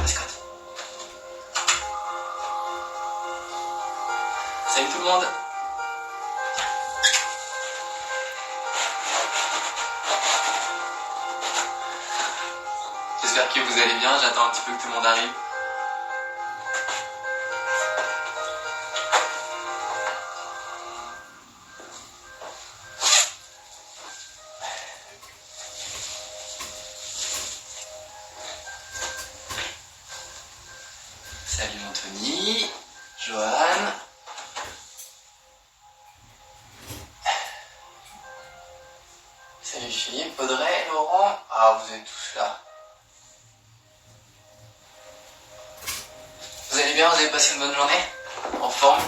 mascotte. Salut tout le monde. J'espère que vous allez bien, j'attends un petit peu que tout le monde arrive. Salut Anthony, Johan. Salut Philippe, Audrey, Laurent. Ah, vous êtes tous là. Vous allez bien, vous avez passé une bonne journée? En forme?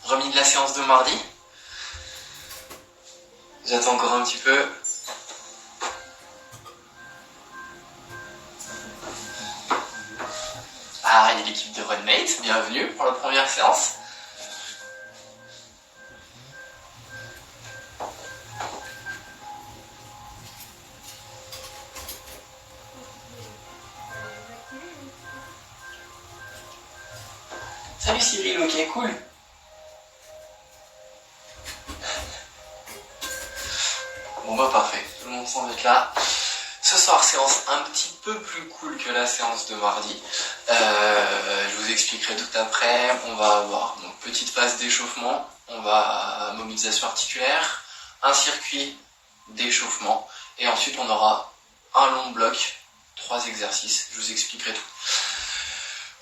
Remis de la séance de mardi? J'attends encore un petit peu. Ah, il y a l'équipe de Runmate, bienvenue pour la première séance. Salut Cyril, ok, cool. Bon bah parfait, tout le monde semble être là. Ce soir, séance un petit peu plus cool que la séance de mardi. Je vous expliquerai tout après. On va avoir une petite phase d'échauffement. On va mobilisation articulaire, un circuit d'échauffement. Et ensuite, on aura un long bloc, 3 exercices. Je vous expliquerai tout.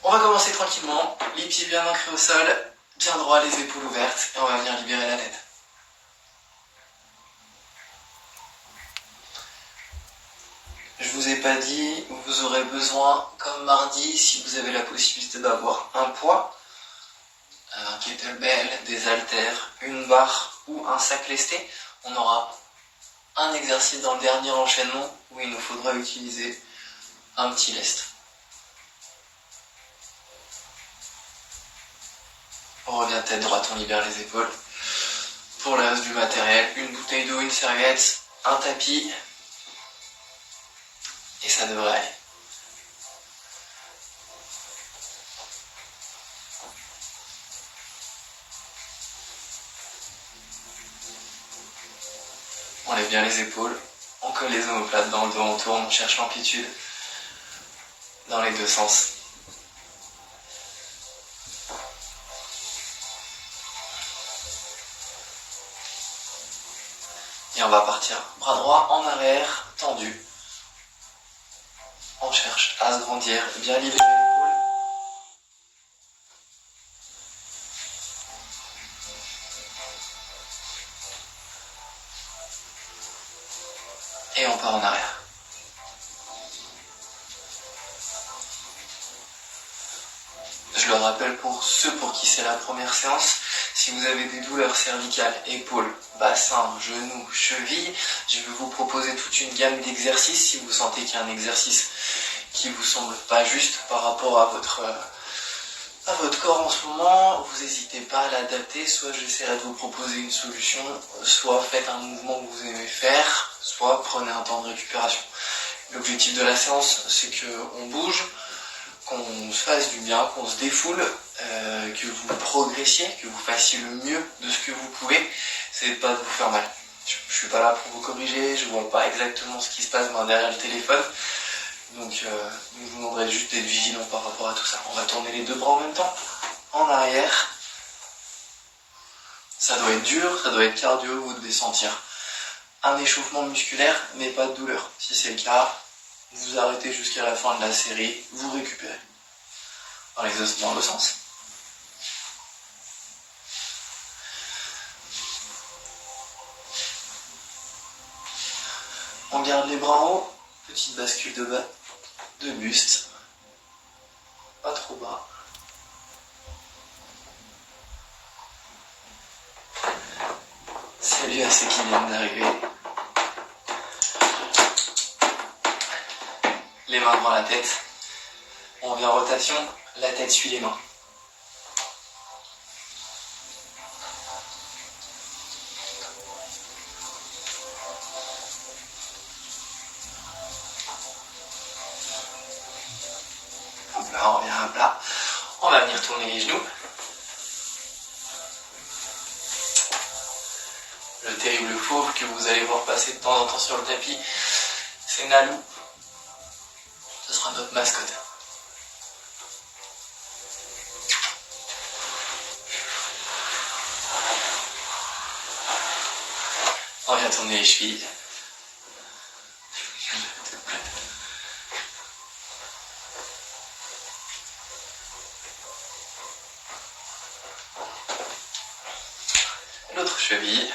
On va commencer tranquillement. Les pieds bien ancrés au sol, bien droit, les épaules ouvertes. Et on va venir libérer la tête. Je vous ai pas dit, vous aurez besoin, comme mardi, si vous avez la possibilité d'avoir un poids, un kettlebell, des haltères, une barre ou un sac lesté. On aura un exercice dans le dernier enchaînement où il nous faudra utiliser un petit lest. On revient tête droite, on libère les épaules. Pour le reste du matériel, une bouteille d'eau, une serviette, un tapis. Et ça devrait aller. On lève bien les épaules, on colle les omoplates dans le dos, on tourne, on cherche l'amplitude dans les deux sens. Et on va partir bras droit en arrière, tendu. On cherche à se grandir, bien libérer l'épaule. Et on part en arrière. Je le rappelle pour ceux pour qui c'est la première séance, si vous avez des douleurs cervicales, épaules, bassin, genoux, chevilles, je vais vous proposer toute une gamme d'exercices. Si vous sentez qu'il y a un exercice qui vous semble pas juste par rapport à votre corps en ce moment, vous n'hésitez pas à l'adapter. Soit j'essaierai de vous proposer une solution, soit faites un mouvement que vous aimez faire, soit prenez un temps de récupération. L'objectif de la séance, c'est qu'on bouge, qu'on se fasse du bien, qu'on se défoule, que vous progressiez, que vous fassiez le mieux de ce que vous pouvez. C'est pas de vous faire mal. Je suis pas là pour vous corriger, je vois pas exactement ce qui se passe derrière le téléphone. Donc je vous demanderai juste d'être vigilant par rapport à tout ça. On va tourner les deux bras en même temps, en arrière. Ça doit être dur, ça doit être cardio, vous devez sentir un échauffement musculaire, mais pas de douleur. Si c'est le cas, vous arrêtez jusqu'à la fin de la série, vous récupérez. Dans le sens. On garde les bras en haut, petite bascule de bas, de buste, pas trop bas. Salut à ceux qui viennent d'arriver. Les mains devant la tête. On vient en rotation, la tête suit les mains. Voilà, on revient à plat. On va venir tourner les genoux. Le terrible fauve que vous allez voir passer de temps en temps sur le tapis, c'est Nalou. Ce sera notre mascotte. On vient tourner les chevilles. L'autre cheville.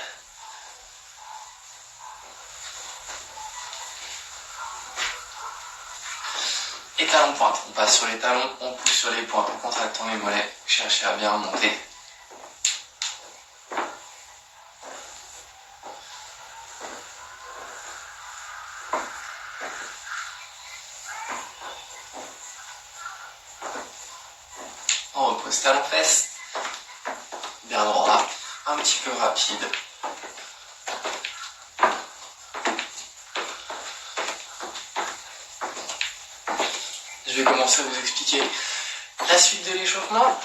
Et talons pointe. On passe sur les talons, on pousse sur les pointes en contractant les mollets. Cherchez à bien remonter. On repose talons fesses. Bien droit. Un petit peu rapide. Je vais commencer à vous expliquer la suite de l'échauffement.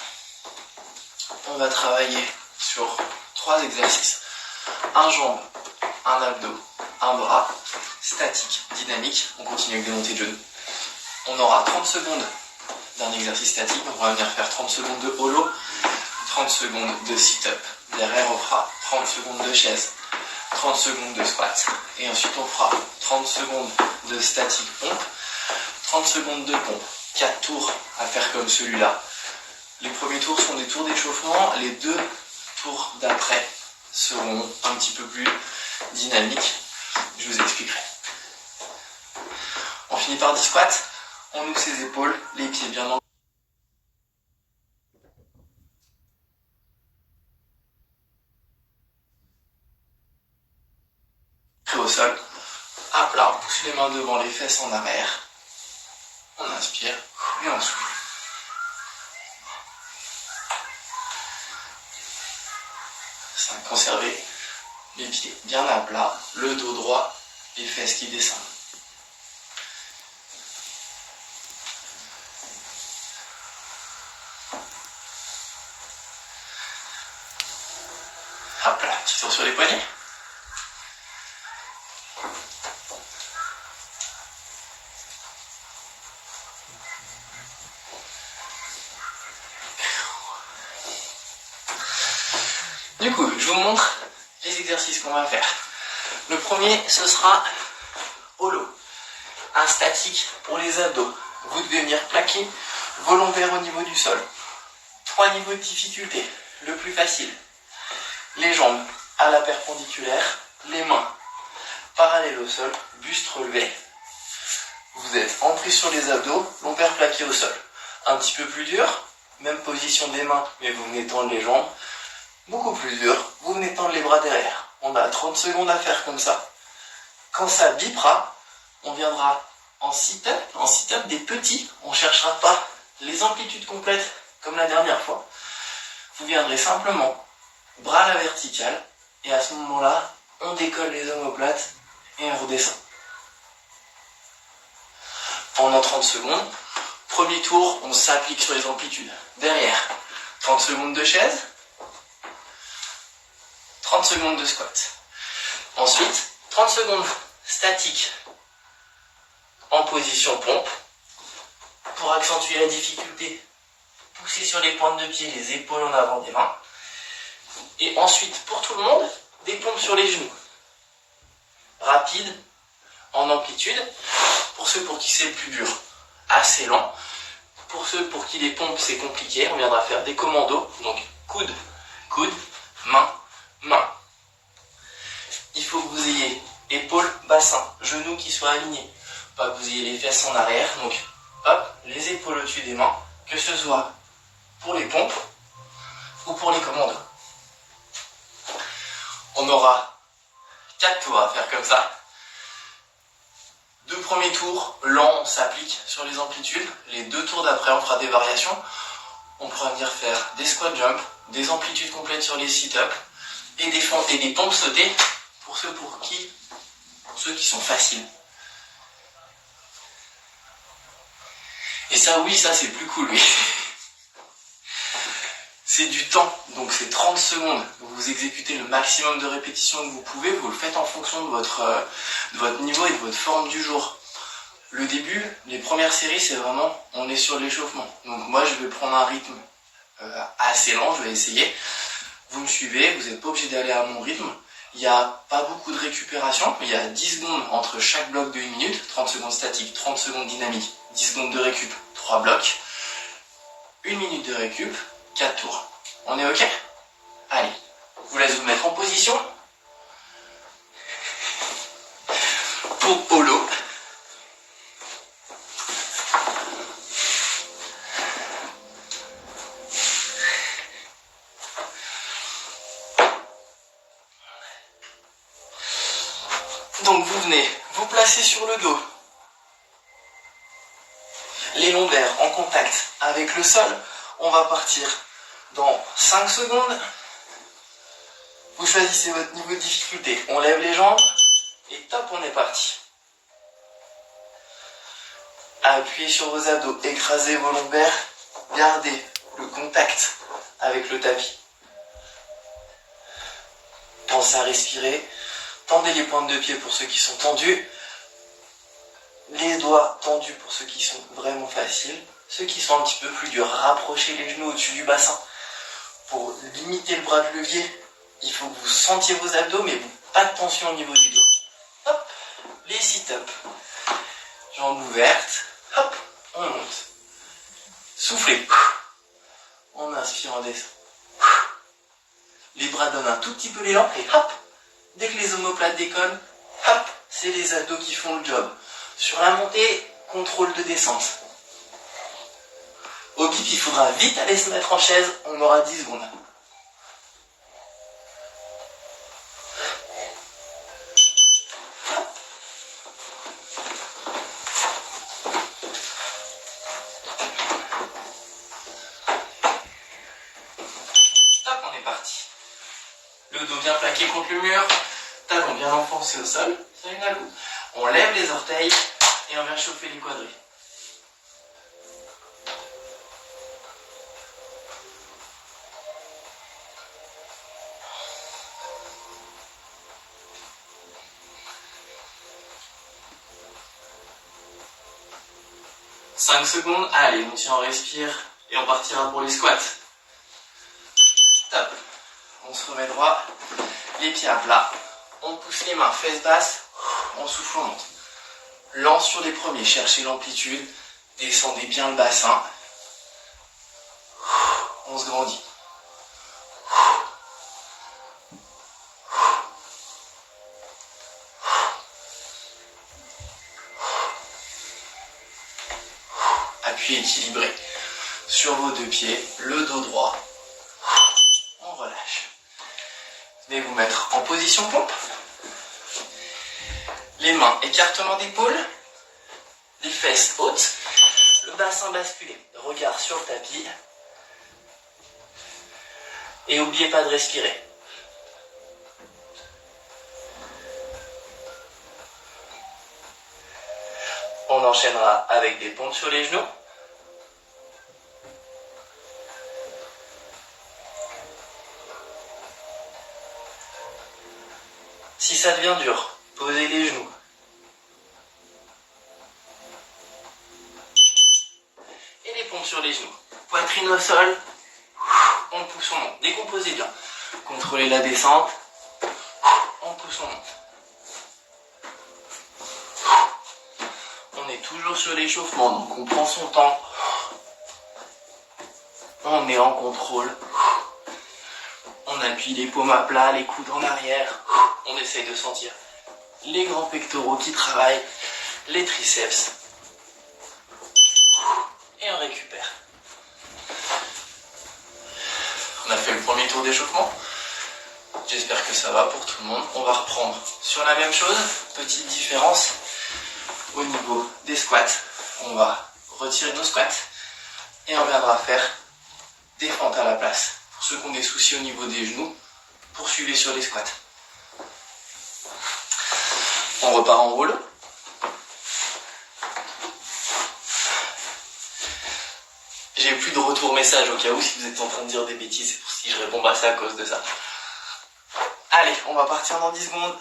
On va travailler sur 3 exercices. Un jambe, un abdos, un bras, statique, dynamique. On continue avec des montées de genoux. On aura 30 secondes d'un exercice statique. Donc on va venir faire 30 secondes de holo, 30 secondes de sit-up. Derrière on fera 30 secondes de chaise, 30 secondes de squat. Et ensuite on fera 30 secondes de statique pompe, 30 secondes de pompe. 4 tours à faire comme celui-là. Les premiers tours sont des tours d'échauffement. Les 2 tours d'après seront un petit peu plus dynamiques. Je vous expliquerai. On finit par 10 squats. On ouvre ses épaules, les pieds bien ancrés au sol. À plat, on pousse les mains devant, les fesses en arrière. On inspire et on souffle. Conservez les pieds bien à plat, le dos droit, les fesses qui descendent. Hop là, petit tour sur les poignets. Du coup, je vous montre les exercices qu'on va faire. Le premier, ce sera holo. Un statique pour les abdos. Vous devez venir plaquer vos lombaires au niveau du sol. 3 niveaux de difficulté. Le plus facile. Les jambes à la perpendiculaire, les mains parallèles au sol, buste relevé. Vous êtes en prise sur les abdos, lombaires plaqués au sol. Un petit peu plus dur, même position des mains, mais vous venez tendre les jambes. Beaucoup plus dur, vous venez tendre les bras derrière. On a 30 secondes à faire comme ça. Quand ça bipera, on viendra en sit-up. En sit-up des petits, on ne cherchera pas les amplitudes complètes comme la dernière fois. Vous viendrez simplement bras à la verticale et à ce moment-là, on décolle les omoplates et on redescend. Pendant 30 secondes, premier tour, on s'applique sur les amplitudes. Derrière, 30 secondes de chaise. 30 secondes de squat. Ensuite, 30 secondes statique en position pompe. Pour accentuer la difficulté, poussez sur les pointes de pied, les épaules en avant des mains. Et ensuite, pour tout le monde, des pompes sur les genoux. Rapide, en amplitude. Pour ceux pour qui c'est le plus dur, assez lent. Pour ceux pour qui les pompes c'est compliqué, on viendra faire des commandos. Donc coude, coude, main, main. Il faut que vous ayez épaules, bassin, genoux qui soient alignés. Pas que vous ayez les fesses en arrière. Donc hop, les épaules au-dessus des mains, que ce soit pour les pompes ou pour les commandos. On aura 4 tours à faire comme ça. 2 premiers tours, lents, on s'applique sur les amplitudes. Les 2 tours d'après, on fera des variations. On pourra venir faire des squat jump, des amplitudes complètes sur les sit-ups et des pompes sautées pour ceux qui sont faciles. Et ça, oui, ça c'est plus cool, oui. C'est du temps, donc c'est 30 secondes. Vous exécutez le maximum de répétitions que vous pouvez, vous le faites en fonction de votre niveau et de votre forme du jour. Le début, les premières séries, c'est vraiment, on est sur l'échauffement. Donc moi, je vais prendre un rythme assez lent, je vais essayer. Vous me suivez, vous n'êtes pas obligé d'aller à mon rythme. Il n'y a pas beaucoup de récupération, il y a 10 secondes entre chaque bloc de 1 minute, 30 secondes statique, 30 secondes dynamique, 10 secondes de récup, 3 blocs, 1 minute de récup, 4 tours. On est OK? Allez, je vous laisse vous mettre en position pour holo. Donc vous venez vous placer sur le dos, les lombaires en contact avec le sol. On va partir dans 5 secondes. Vous choisissez votre niveau de difficulté. On lève les jambes et top, on est parti. Appuyez sur vos abdos, écrasez vos lombaires, gardez le contact avec le tapis. Pensez à respirer. Tendez les pointes de pied pour ceux qui sont tendus. Les doigts tendus pour ceux qui sont vraiment faciles. Ceux qui sont un petit peu plus durs, rapprochez les genoux au-dessus du bassin. Pour limiter le bras de levier, il faut que vous sentiez vos abdos, mais pas de tension au niveau du dos. Hop, les sit-up. Jambes ouvertes. Hop, on monte. Soufflez. On inspire, on descend. Les bras donnent un tout petit peu l'élan et hop, dès que les omoplates décollent, hop, c'est les abdos qui font le job. Sur la montée, contrôle de descente. Au bip, il faudra vite aller se mettre en chaise, on aura 10 secondes. Hop, on est parti. Le dos bien plaqué contre le mur, talon bien enfoncé au sol, ça une à coup. On lève les orteils et on vient chauffer les quadris. « 5 secondes, allez, on tient, on respire et on partira pour les squats. Top. On se remet droit, les pieds à plat. On pousse les mains, fesses basses, on souffle, on monte. Lance sur les premiers, cherchez l'amplitude, descendez bien le bassin. On se grandit. Appui équilibré sur vos deux pieds, le dos droit. On relâche. Venez vous mettre en position pompe. Les mains, écartement d'épaule, les fesses hautes, le bassin basculé. Regard sur le tapis. Et n'oubliez pas de respirer. On enchaînera avec des pompes sur les genoux. Si ça devient dur, posez les genoux. Et les pompes sur les genoux. Poitrine au sol. On pousse, on monte. Décomposez bien. Contrôlez la descente. On pousse, on monte. On est toujours sur l'échauffement, donc on prend son temps. On est en contrôle. On appuie les paumes à plat, les coudes en arrière. On essaye de sentir les grands pectoraux qui travaillent, les triceps. Et on récupère. On a fait le premier tour d'échauffement. J'espère que ça va pour tout le monde. On va reprendre sur la même chose. Petite différence au niveau des squats. On va retirer nos squats et on viendra faire des fentes à la place. Pour ceux qui ont des soucis au niveau des genoux, poursuivez sur les squats. On repart en roule. J'ai plus de retour message au cas où si vous êtes en train de dire des bêtises, c'est pour si je réponds pas, c'est à cause de ça. Allez, on va partir dans 10 secondes.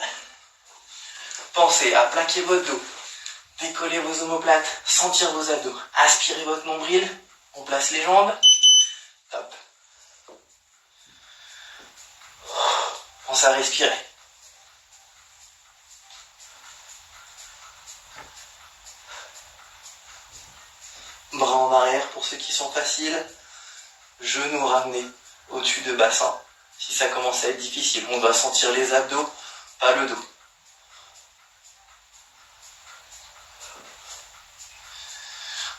Pensez à plaquer votre dos, décoller vos omoplates, sentir vos abdos, aspirez votre nombril, on place les jambes, top. Pensez à respirer. Bras en arrière pour ceux qui sont faciles, genoux ramenés au-dessus de bassin. Si ça commence à être difficile, on doit sentir les abdos, pas le dos.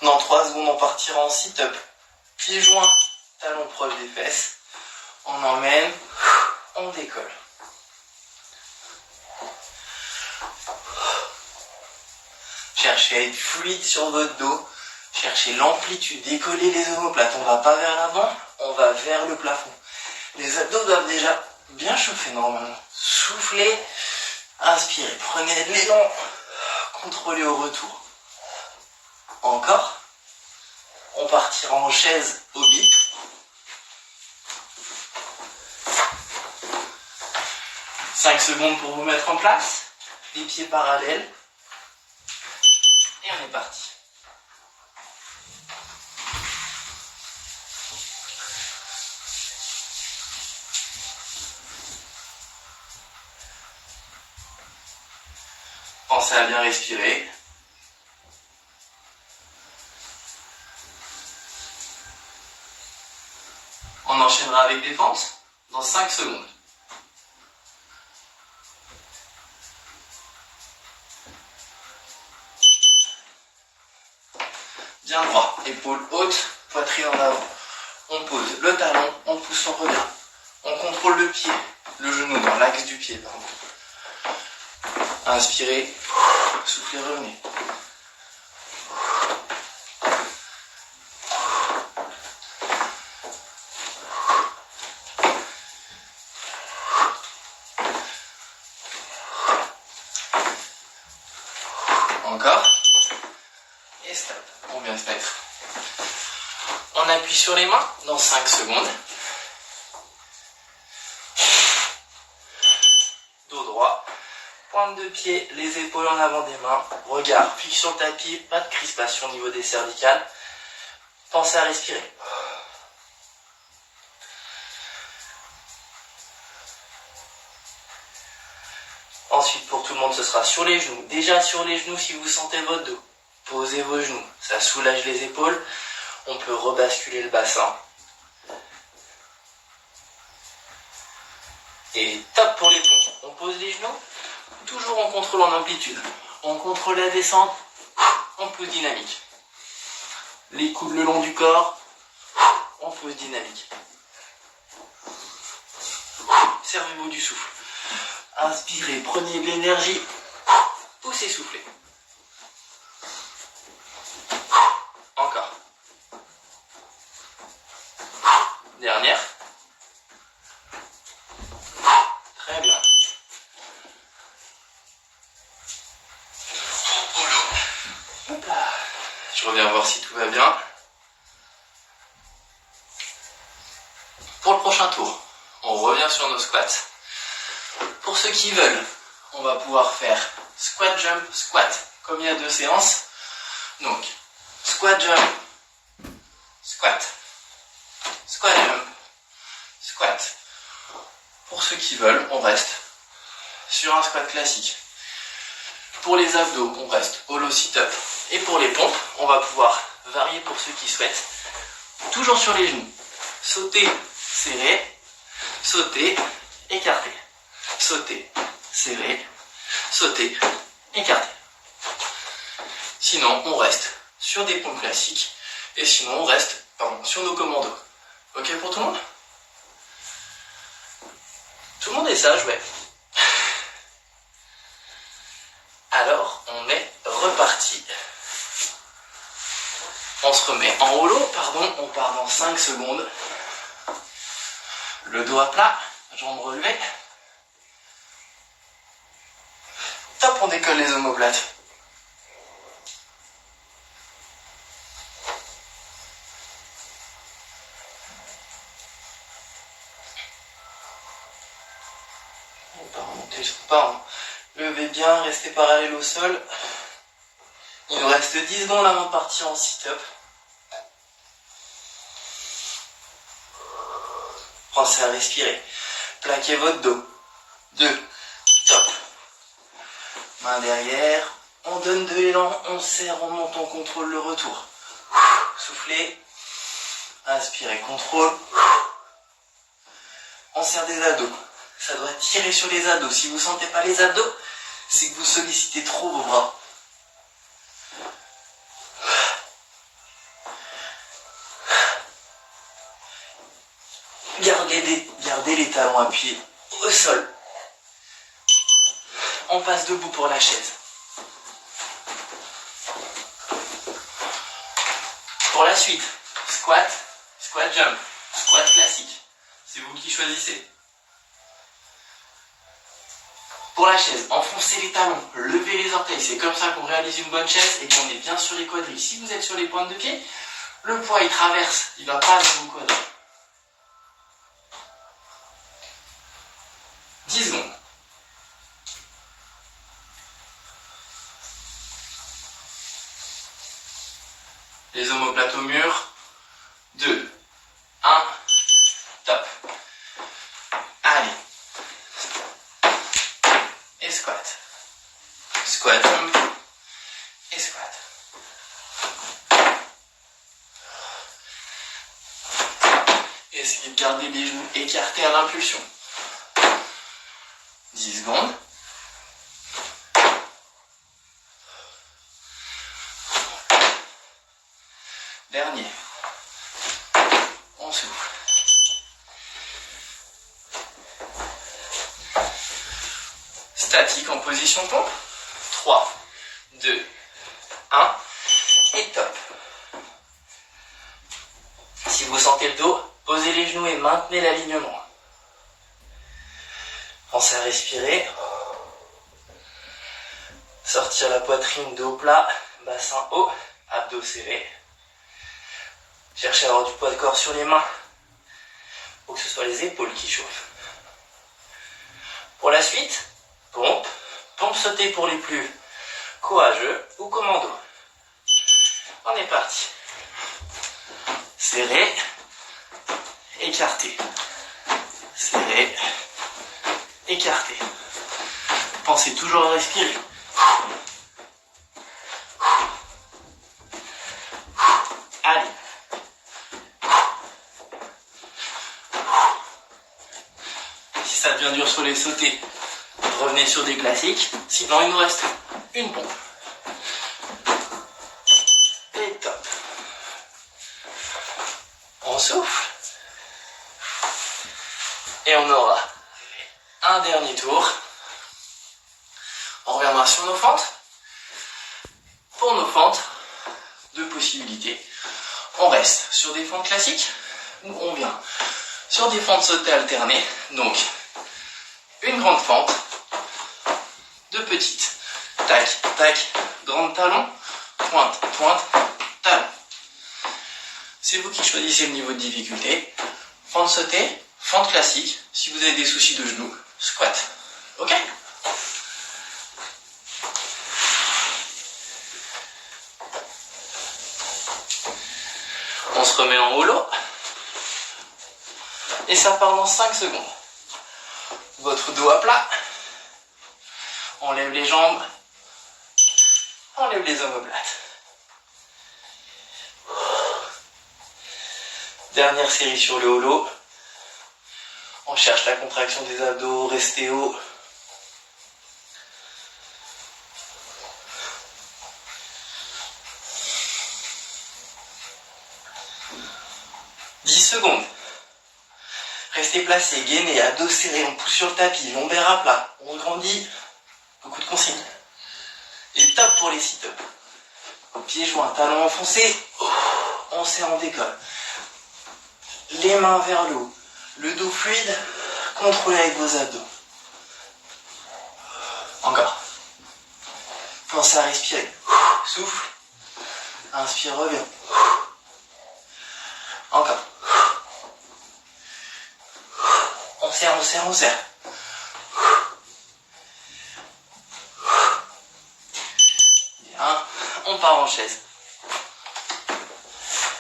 Dans 3 secondes, on partira en sit-up. Pieds joints, talons proches des fesses. On emmène, on décolle. Cherchez à être fluide sur votre dos. Cherchez l'amplitude, décollez les omoplates. On ne va pas vers l'avant, on va vers le plafond. Les abdos doivent déjà bien chauffer normalement. Soufflez, inspirez, prenez de l'élan, contrôlez au retour. Encore. On partira en chaise au bip. « 5 secondes pour vous mettre en place. Les pieds parallèles. Et on est parti. Pensez à bien respirer. On enchaînera avec des fentes dans 5 secondes. Bien droit, épaules hautes, poitrine en avant. On pose le talon, on pousse son regard. On contrôle le pied, le genou dans l'axe du pied, pardon. Inspirez, soufflez, revenez. Encore. Et stop. On vient se mettre. On appuie sur les mains dans 5 secondes. Dos droit. Pointe de pied, les épaules en avant des mains. Regard fixe sur le tapis. Pas de crispation au niveau des cervicales. Pensez à respirer. Ensuite, pour tout le monde, ce sera sur les genoux. Déjà sur les genoux si vous sentez votre dos. Posez vos genoux. Ça soulage les épaules. On peut rebasculer le bassin. Et top pour les pompes. On pose les genoux. Toujours en contrôle en amplitude. On contrôle la descente. On pousse dynamique. Les coudes le long du corps. On pousse dynamique. Servez-vous du souffle. Inspirez, prenez de l'énergie. Poussez, soufflez. Encore. Dernière. Très bien. Hop là. Je reviens voir si tout va bien. Pour le prochain tour, on revient sur nos squats. Pour ceux qui veulent, on va pouvoir faire squat, jump, squat, comme il y a 2 séances. Donc, squat, jump, squat, squat, jump, squat. Pour ceux qui veulent, on reste sur un squat classique. Pour les abdos, on reste hollow sit-up. Et pour les pompes, on va pouvoir varier pour ceux qui souhaitent. Toujours sur les genoux. Sauter, serrer, sauter, écarter. Sauter, serrer, sauter, écarter. Sinon, on reste sur des pompes classiques. Et sinon, on reste sur nos commandos. Ok pour tout le monde? Tout le monde est sage, ouais. Alors, on est reparti. On se remet en hollow, on part dans 5 secondes. Le dos à plat, jambes relevées. Top, on décolle les omoplates. descends pas. Hein. Levez bien, restez parallèle au sol. Il nous reste 10 secondes avant de partir en sit-up. Pensez à respirer. Plaquez votre dos. 2. Top. Main derrière. On donne de l'élan. On serre, on monte, on contrôle le retour. Soufflez. Inspirez, contrôle. On serre des abdos. Ça doit tirer sur les abdos. Si vous ne sentez pas les abdos, c'est que vous sollicitez trop vos bras. Gardez les talons appuyés au sol. On passe debout pour la chaise. Pour la suite, squat, squat jump, squat classique. C'est vous qui choisissez. Pour la chaise, enfoncez les talons, levez les orteils. C'est comme ça qu'on réalise une bonne chaise et qu'on est bien sur les quadrilles. Si vous êtes sur les pointes de pied, le poids il traverse, il ne va pas dans vos quadrilles. 10 secondes. Les omoplates au mur. 2, 1, top. Allez. Et squat. Squat jump. Et squat. Essayez de garder les genoux écartés à l'impulsion. 10 secondes. Dernier. On souffle. Statique en position pompe. 3, 2, 1. Et top. Si vous sentez le dos, posez les genoux et maintenez l'alignement. Pensez à respirer. Sortir la poitrine, dos plat, bassin haut, abdos serrés. Cherchez à avoir du poids de corps sur les mains pour que ce soit les épaules qui chauffent. Pour la suite, pompe sautée pour les plus courageux ou commando. On est parti. Serré, écarté. Serré, écarté. Pensez toujours à respirer. Allez. Si ça devient dur sur les sautés, revenez sur des classiques. Sinon, il nous reste une pompe. Et top. On souffle. Et on aura un dernier tour. On reviendra sur nos fentes. Pour nos fentes, deux possibilités. On reste sur des fentes classiques ou on vient sur des fentes sautées alternées. Donc, une grande fente, deux petites. Tac, tac, grande talon, pointe, pointe, talon. C'est vous qui choisissez le niveau de difficulté. Fente sautée, fente classique. Si vous avez des soucis de genoux, squat. Ok ? On se remet en holo. Et ça part dans 5 secondes. Votre dos à plat. On lève les jambes. On lève les omoplates. Dernière série sur le holo. On cherche la contraction des abdos, restez haut. Secondes. Restez placé, gainez, ados serrés, on pousse sur le tapis, lombaire à plat, on grandit, beaucoup de consignes. Et top pour les sit-ups. Pieds joints, talons enfoncés, on serre, on décolle. Les mains vers le haut, le dos fluide, contrôlez avec vos abdos. Encore. Pensez à respirer. Souffle. Inspire, reviens. Encore. On serre, on serre, on serre. on part en chaise.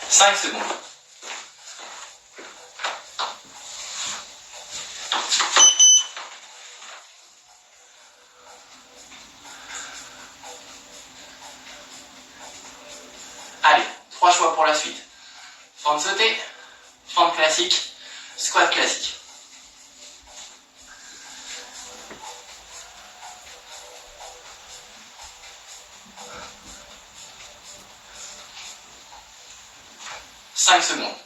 5 secondes. Allez, 3 choix pour la suite. Fente sautée, fente classique, squat classique. Cinq secondes.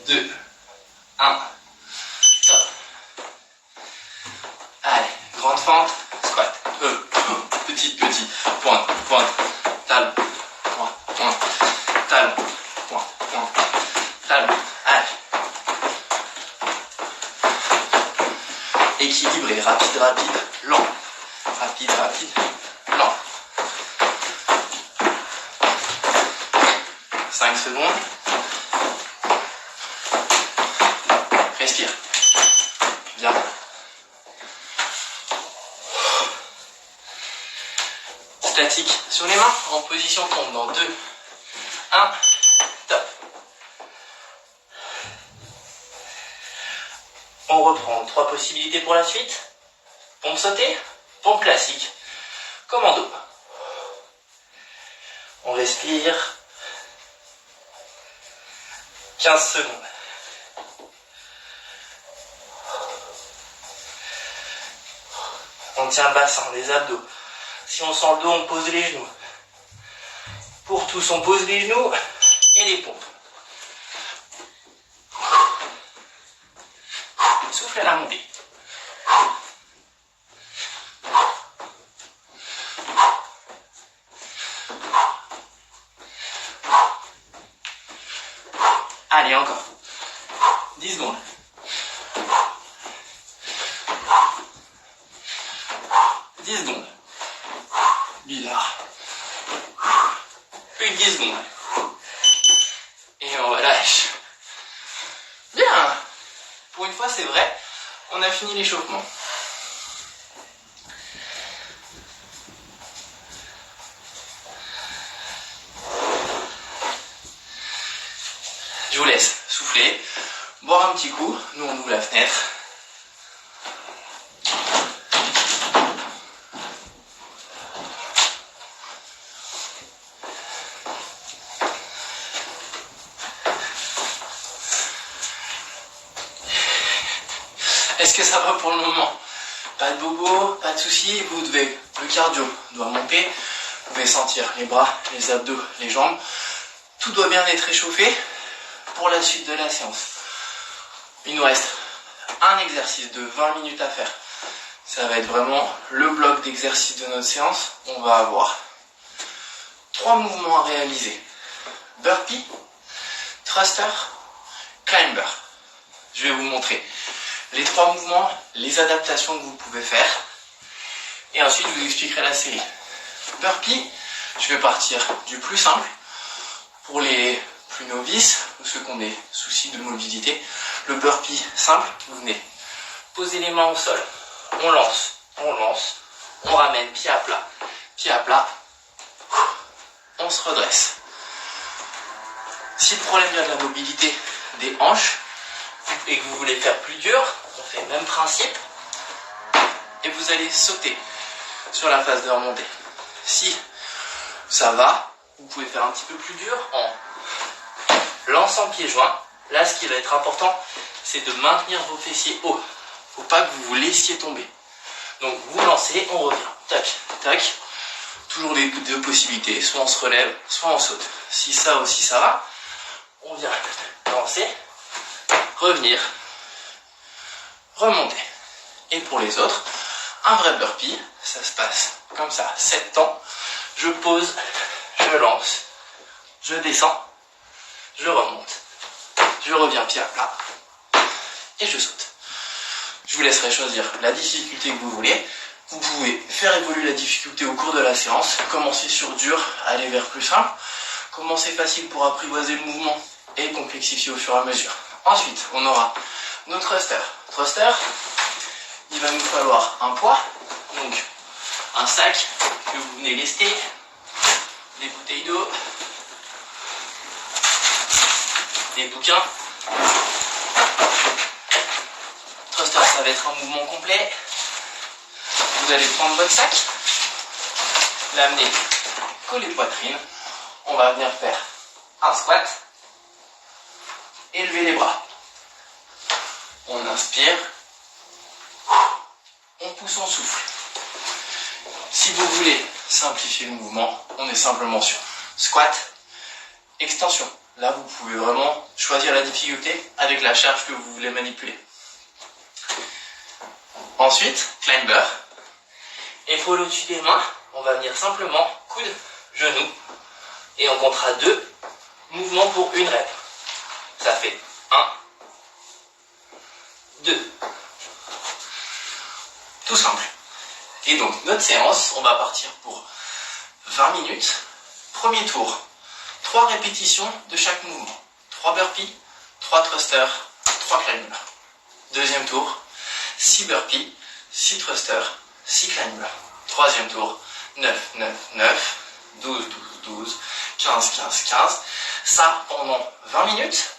2, 1, top. Allez, grande fente, squat. Petite, pointe, talon, pointe, talon, pointe, talon. Allez. Équilibré, rapide, lent. Rapide, lent. 5 secondes. Respire. Bien. Statique sur les mains, en position tombe dans 2, 1, top. On reprend 3 possibilités pour la suite. Pompe sautée, pompe classique, commando. On respire. 15 secondes. On tient le bassin, les abdos. Si on sent le dos, on pose les genoux. Pour tous, on pose les genoux et les pompes. Souffle à la montée. Allez, encore. 10 secondes. Bizarre. Plus de 10 secondes. Et on relâche. Bien. Pour une fois, c'est vrai, on a fini l'échauffement. Je vous laisse souffler, boire un petit coup. Nous, on ouvre la fenêtre. Est-ce que ça va pour le moment? Pas de bobo, pas de soucis. Le cardio doit monter. Vous pouvez sentir les bras, les abdos, les jambes. Tout doit bien être échauffé pour la suite de la séance. Il nous reste un exercice de 20 minutes à faire. Ça va être vraiment le bloc d'exercice de notre séance. On va avoir 3 mouvements à réaliser. Burpee, thruster, climber. Je vais vous montrer les 3 mouvements, les adaptations que vous pouvez faire. Et ensuite, je vous expliquerai la série. Burpee, je vais partir du plus simple. Pour les plus novices, ou ceux qui ont des soucis de mobilité, le burpee simple, vous venez poser les mains au sol. On lance, on ramène pied à plat, on se redresse. Si le problème vient de la mobilité des hanches, et que vous voulez faire plus dur, on fait le même principe, et vous allez sauter sur la phase de remontée. Si ça va, vous pouvez faire un petit peu plus dur en lançant pieds joints. Là, ce qui va être important, c'est de maintenir vos fessiers hauts. Faut pas que vous vous laissiez tomber. Donc vous lancez, on revient. Tac, tac. Toujours les 2 possibilités. Soit on se relève, soit on saute. Si ça aussi ça va, on vient lancer, revenir, remonter. Et pour les autres, un vrai burpee, ça se passe comme ça, 7 temps. Je pose, je lance, je descends, je remonte, je reviens pied à plat et je saute. Je vous laisserai choisir la difficulté que vous voulez. Vous pouvez faire évoluer la difficulté au cours de la séance, commencer sur dur, aller vers plus simple, commencer facile pour apprivoiser le mouvement et complexifier au fur et à mesure. Ensuite, on aura nos thrusters. Thruster, il va nous falloir un poids, donc un sac que vous venez lester, des bouteilles d'eau, des bouquins. Thruster, ça va être un mouvement complet. Vous allez prendre votre sac, l'amener collé poitrine. On va venir faire un squat. Élever les bras. On inspire. On pousse, on souffle. Si vous voulez simplifier le mouvement, on est simplement sur squat, extension. Là, vous pouvez vraiment choisir la difficulté avec la charge que vous voulez manipuler. Ensuite, climber. Épaule au-dessus des mains. On va venir simplement coude, genou. Et on comptera 2 mouvements pour une rep. Ça fait 1, 2. Tout simple. Et donc, notre séance, on va partir pour 20 minutes. Premier tour, 3 répétitions de chaque mouvement. 3 burpees, 3 thrusters, 3 climbers. Deuxième tour, 6 burpees, 6 thrusters, 6 climbers. Troisième tour, 9, 9, 9, 12, 12, 12, 15, 15, 15. Ça pendant 20 minutes.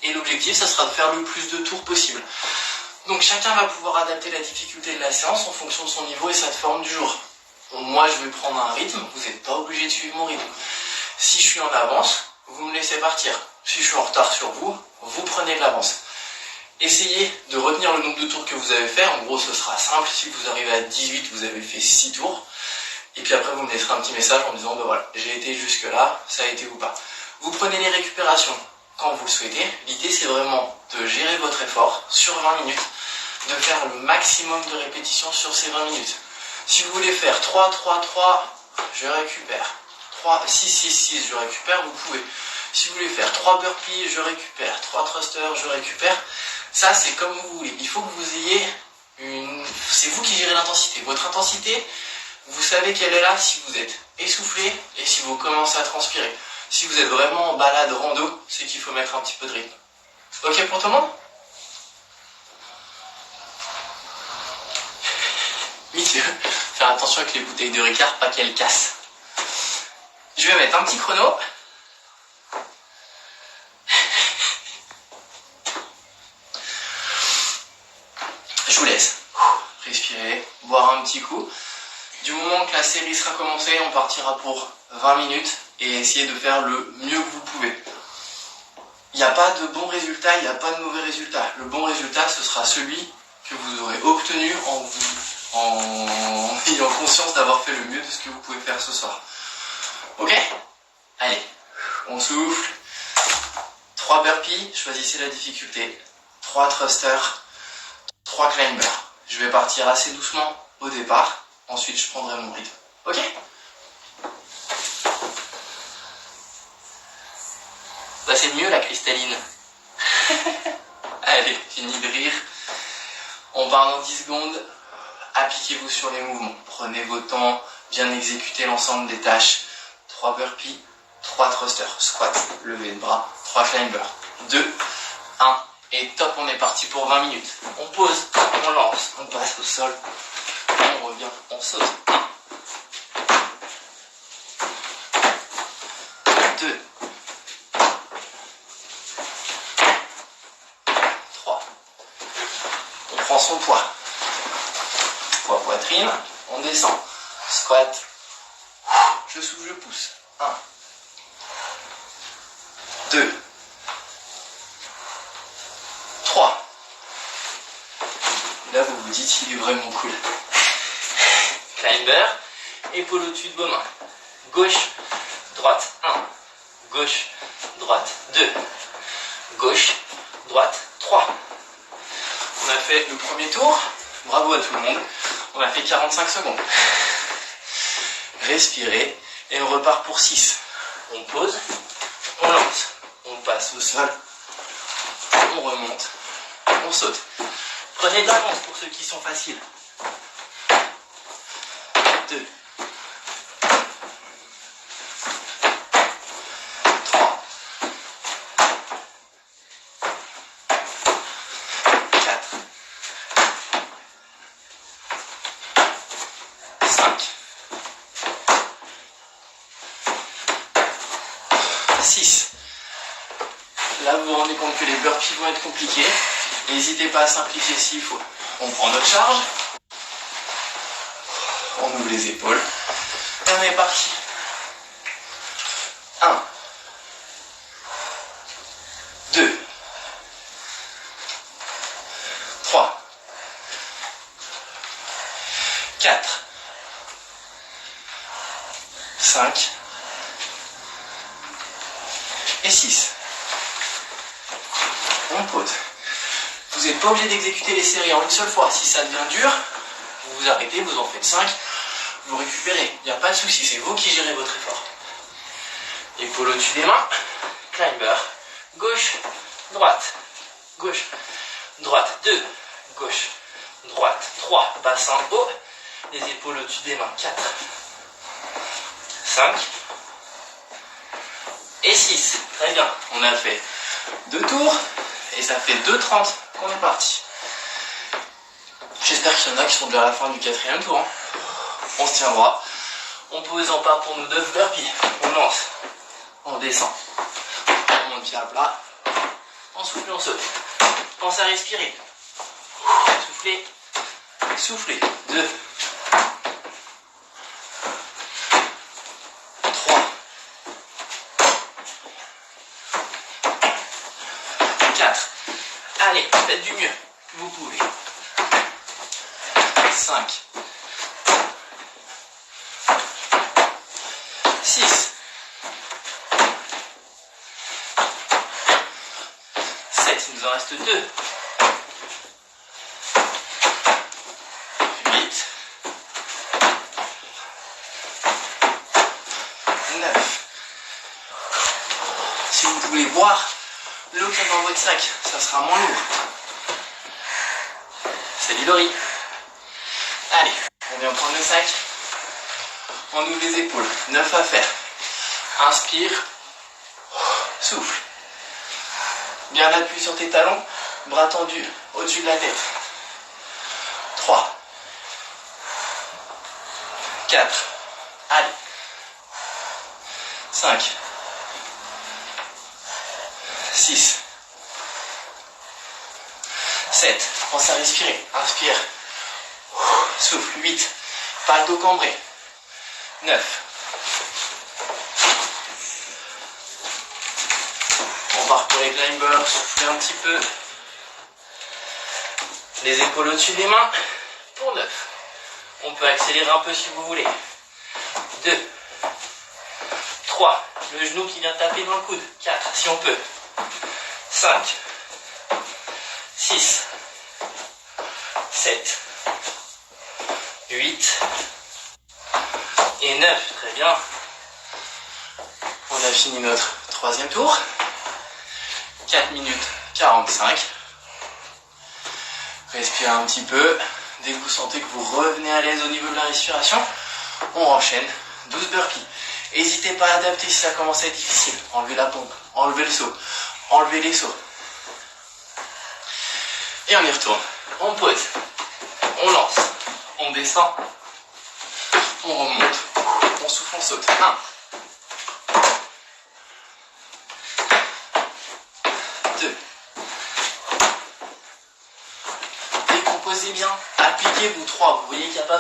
Et l'objectif, ça sera de faire le plus de tours possible. Donc chacun va pouvoir adapter la difficulté de la séance en fonction de son niveau et sa forme du jour. Moi, je vais prendre un rythme. Vous n'êtes pas obligé de suivre mon rythme. Si je suis en avance, vous me laissez partir. Si je suis en retard sur vous, vous prenez de l'avance. Essayez de retenir le nombre de tours que vous avez fait. En gros, ce sera simple. Si vous arrivez à 18, vous avez fait 6 tours. Et puis après, vous me laisserez un petit message en disant, ben voilà, j'ai été jusque là, ça a été ou pas. Vous prenez les récupérations quand vous le souhaitez. L'idée, c'est vraiment de gérer votre effort sur 20 minutes, de faire le maximum de répétitions sur ces 20 minutes. Si vous voulez faire 3, 3, 3, je récupère. 3, 6, 6, 6, je récupère, vous pouvez. Si vous voulez faire 3 burpees, je récupère. 3 thrusters, je récupère. Ça, c'est comme vous voulez. Il faut que vous ayez une... C'est vous qui gérez l'intensité. Votre intensité, vous savez qu'elle est là si vous êtes essoufflé et si vous commencez à transpirer. Si vous êtes vraiment en balade rando, c'est qu'il faut mettre un petit peu de rythme. Ok pour tout le monde? Vite, faire attention avec les bouteilles de Ricard, pas qu'elles cassent. Je vais mettre un petit chrono. Je vous laisse respirer, boire un petit coup. Du moment que la série sera commencée, on partira pour 20 minutes et essayer de faire le mieux que vous pouvez. Il n'y a pas de bon résultat, il n'y a pas de mauvais résultat. Le bon résultat, ce sera celui que vous aurez obtenu en ayant conscience d'avoir fait le mieux de ce que vous pouvez faire ce soir. Ok? Allez, on souffle. 3 burpees, choisissez la difficulté. 3 thrusters, 3 climbers. Je vais partir assez doucement au départ. Ensuite, je prendrai mon rythme. Ok? Bah, c'est mieux la cristalline. Allez, fini de rire. On part dans 10 secondes. Appliquez-vous sur les mouvements. Prenez vos temps. Bien exécuter l'ensemble des tâches. 3 burpees, 3 thrusters. Squat, lever de bras. 3 climbers. 2, 1. Et top, on est parti pour 20 minutes. On pose, on lance, on passe au sol. On revient, on saute. 1, 2, 3. On prend son poids. Poids poitrine, on descend. Squat. Je souffle, je pousse. 1, 2, 3. Là, vous vous dites, il est vraiment cool. Climber, épaule au-dessus de vos mains. Gauche, droite, 1. Gauche, droite, 2. Gauche, droite, 3. On a fait le premier tour. Bravo à tout le monde. On a fait 45 secondes. Respirez et on repart pour 6. On pose, on lance, on passe au sol, on remonte, on saute. Prenez de l'avance pour ceux qui sont faciles. 2, 3, 4, 5, 6. Là, vous vous rendez compte que les burpees vont être compliqués. N'hésitez pas à simplifier s'il faut. On prend notre charge. On ouvre les épaules. Et on est parti. 1. 2. 3. 4. 5. Et 6. On pose. Vous n'êtes pas obligé d'exécuter les séries en une seule fois. Si ça devient dur, vous vous arrêtez, vous en faites 5, vous récupérez. Il n'y a pas de souci, c'est vous qui gérez votre effort. Épaule au-dessus des mains, climber, gauche, droite, gauche, droite, 2, gauche, droite, 3, bassin haut, les épaules au-dessus des mains, 4, 5 et 6. Très bien, on a fait 2 tours et ça fait 2,30 qu'on est parti. J'espère qu'il y en a qui sont déjà à la fin du 4e tour. On se tient droit. On pose en pas pour nous 2 burpees. On lance. On descend. On monte pied à plat. On souffle, on saute. Pensez à respirer. Soufflez. Soufflez. 2. 3. 4. Allez, faites du mieux. Vous pouvez. 5. 6. 7, il nous en reste 2. 8. 9. Si vous voulez boire l'eau qu'il y a dans votre sac, ça sera moins lourd. Salut Laurie. Allez, on vient prendre le sac. On ouvre les épaules. 9 à faire. Inspire. Souffle. Bien l'appui sur tes talons. Bras tendus au-dessus de la tête. 3. 4. Allez. 5. 6. 7. Pense à respirer. Inspire. Souffle. 8. Pas le dos cambré. 9. On part pour les climbers. Soufflez un petit peu. Les épaules au-dessus des mains. Pour 9. On peut accélérer un peu si vous voulez. 2. 3. Le genou qui vient taper dans le coude. 4. Si on peut. 5. 6. 7. 8. Et 9, très bien. On a fini notre 3e tour. 4 minutes 45. Respirez un petit peu. Dès que vous sentez que vous revenez à l'aise au niveau de la respiration, on enchaîne. 12 burpees. N'hésitez pas à adapter si ça commence à être difficile. Enlevez la pompe, enlevez le seau, enlevez les seaux. Et on y retourne. On pose. On lance. On descend. On remonte. On souffle, on saute. 1. 2. Décomposez bien. Appliquez-vous. 3. Vous voyez qu'il n'y a pas